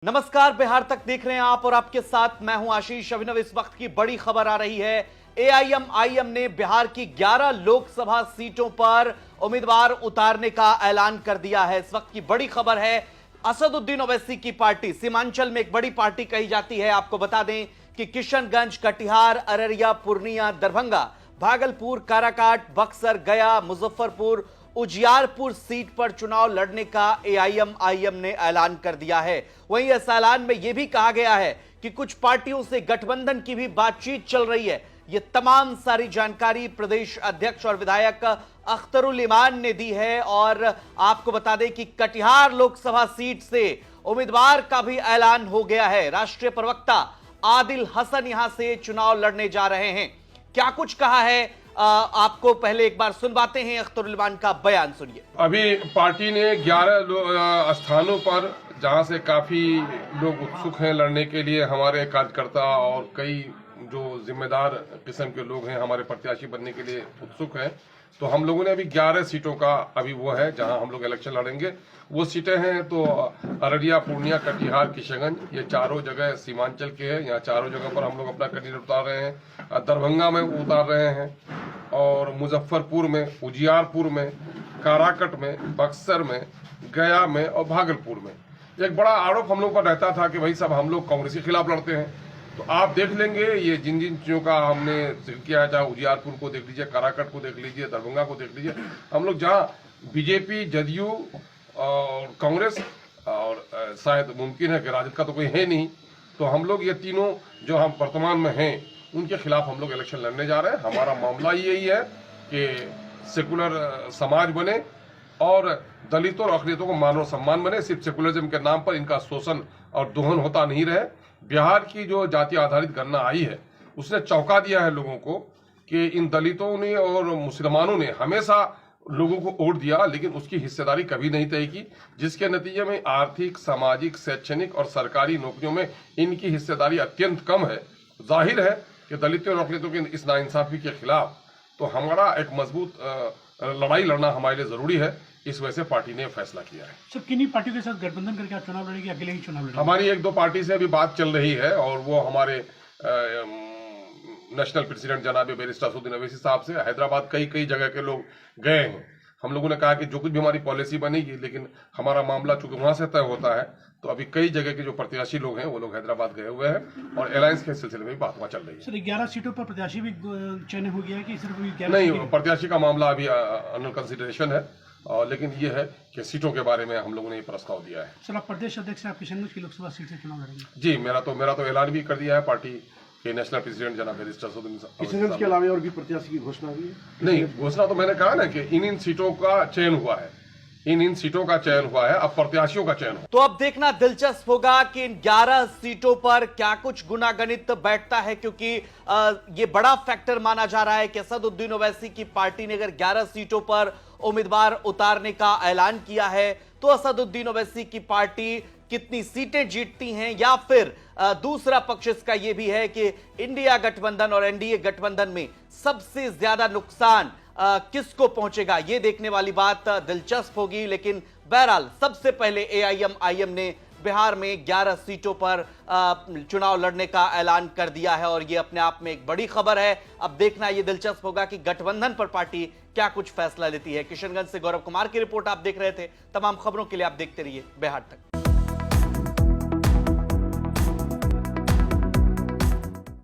नमस्कार, बिहार तक देख रहे हैं आप और आपके साथ मैं हूं आशीष अभिनव। इस वक्त की बड़ी खबर आ रही है। एआईएमआईएम ने बिहार की 11 लोकसभा सीटों पर उम्मीदवार उतारने का ऐलान कर दिया है। इस वक्त की बड़ी खबर है, असदुद्दीन ओवैसी की पार्टी सीमांचल में एक बड़ी पार्टी कही जाती है। आपको बता दें कि किशनगंज, कटिहार, अररिया, पूर्णिया, दरभंगा, भागलपुर, काराकाट, बक्सर, गया, मुजफ्फरपुर, उजियारपुर सीट पर चुनाव लड़ने का एआईएमआईएम ने ऐलान कर दिया है। वहीं इस ऐलान में यह भी कहा गया है कि कुछ पार्टियों से गठबंधन की भी बातचीत चल रही है। यह तमाम सारी जानकारी प्रदेश अध्यक्ष और विधायक अख्तरुल इमान ने दी है। और आपको बता दें कि कटिहार लोकसभा सीट से उम्मीदवार का भी ऐलान हो गया है। राष्ट्रीय प्रवक्ता आदिल हसन यहां से चुनाव लड़ने जा रहे हैं। क्या कुछ कहा है आपको पहले एक बार सुनवाते हैं। अख्तरुल इमान का बयान सुनिए। अभी पार्टी ने 11 स्थानों पर, जहां से काफी लोग उत्सुक हैं लड़ने के लिए, हमारे कार्यकर्ता और कई जो जिम्मेदार किस्म के लोग हैं हमारे प्रत्याशी बनने के लिए उत्सुक हैं, तो हम लोगों ने अभी 11 सीटों का अभी वो है जहां हम लोग इलेक्शन लड़ेंगे। वो सीटें हैं तो अररिया, पूर्णिया, कटिहार, किशनगंज, ये चारों जगह सीमांचल के हैं। यहाँ चारों जगह पर हम लोग अपना कैंडिडेट उतार रहे हैं। दरभंगा में उतार रहे हैं और मुजफ्फरपुर में, उजियारपुर में, काराकट में, बक्सर में, गया में और भागलपुर में। एक बड़ा आरोप हम लोग पर रहता था कि भाई साहब हम लोग कांग्रेस के खिलाफ लड़ते हैं। तो आप देख लेंगे ये जिन जिन चीजों का हमने जिक्र किया, चाहे उजियारपुर को देख लीजिए, काराकट को देख लीजिए, दरभंगा को देख लीजिए, हम लोग जहाँ बीजेपी, जदयू और कांग्रेस और शायद मुमकिन है कि राजद का तो कोई है नहीं, तो हम लोग ये तीनों जो हम वर्तमान में हैं उनके खिलाफ हम लोग इलेक्शन लड़ने जा रहे हैं। हमारा मामला यही है कि सेकुलर समाज बने और दलितों और अकलियतों को मान और सम्मान बने। सिर्फ सेकुलरिज्म के नाम पर इनका शोषण और दोहन होता नहीं रहे। बिहार की जो जाति आधारित गणना आई है उसने चौंका दिया है लोगों को कि इन दलितों ने और मुसलमानों ने हमेशा लोगों को वोट दिया, लेकिन उसकी हिस्सेदारी कभी नहीं तय की, जिसके नतीजे में आर्थिक, सामाजिक, शैक्षणिक और सरकारी नौकरियों में इनकी हिस्सेदारी अत्यंत कम है। जाहिर है कि दलितों और अकलियतों की इस नाइंसाफी के खिलाफ तो हमारा एक मजबूत लड़ाई लड़ना हमारे लिए जरूरी है। इस वजह से पार्टी ने फैसला किया है। सर, किन्हीं पार्टियों के साथ गठबंधन करके आप चुनाव लड़ेंगे, अकेले ही चुनाव लड़ेंगे? हमारी 1-2 पार्टी से अभी बात चल रही है और वो हमारे नेशनल प्रेसिडेंट जनाब बैरिस्टर असदुद्दीन ओवैसी साहब से हैदराबाद कई जगह के लोग गए हैं। हम लोगों ने कहा कि जो कुछ भी हमारी पॉलिसी बनेगी, लेकिन हमारा मामला चूंकि वहां से तय होता है, तो अभी कई जगह के जो प्रत्याशी लोग हैं वो लोग हैदराबाद गए हुए हैं और अलायंस के सिलसिले में बात वहां चल रही है। सर, 11 सीटों पर प्रत्याशी भी चयन हो गया है कि सिर्फ 11? नहीं, प्रत्याशी का मामला अभी अंडर कंसिडरेशन है, लेकिन ये है कि सीटों के बारे में हम लोगों ने ये प्रस्ताव दिया है। सर, आप प्रदेश अध्यक्ष आप किशनगंज की लोकसभा सीट से चुनाव लड़ेंगे? जी, मेरा तो ऐलान भी कर दिया है पार्टी के नेशनल प्रेसिडेंट जनाब बैरिस्टर असदुद्दीन। किशनगंज के अलावा और भी प्रत्याशी की घोषणा हुई है? नहीं, घोषणा तो मैंने कहा ना कि इन सीटों का चयन हुआ है, इन सीटों का चयन हुआ है, अब प्रत्याशियों का चयन हुआ। तो अब देखना दिलचस्प होगा कि इन 11 सीटों पर क्या कुछ गुनागणित बैठता है, क्योंकि ये बड़ा फैक्टर माना जा रहा है कि असदुद्दीन ओवैसी की पार्टी ने अगर 11 सीटों पर उम्मीदवार उतारने का ऐलान किया है तो असदुद्दीन ओवैसी की पार्टी कितनी सीटें जीतती हैं, या फिर दूसरा पक्ष इसका यह भी है कि इंडिया गठबंधन और एनडीए गठबंधन में सबसे ज्यादा नुकसान किसको पहुंचेगा, यह देखने वाली बात दिलचस्प होगी। लेकिन बहरहाल सबसे पहले एआईएमआईएम ने बिहार में 11 सीटों पर चुनाव लड़ने का ऐलान कर दिया है और यह अपने आप में एक बड़ी खबर है। अब देखना यह दिलचस्प होगा कि गठबंधन पर पार्टी क्या कुछ फैसला लेती है। किशनगंज से गौरव कुमार की रिपोर्ट आप देख रहे थे। तमाम खबरों के लिए आप देखते रहिए बिहार तक।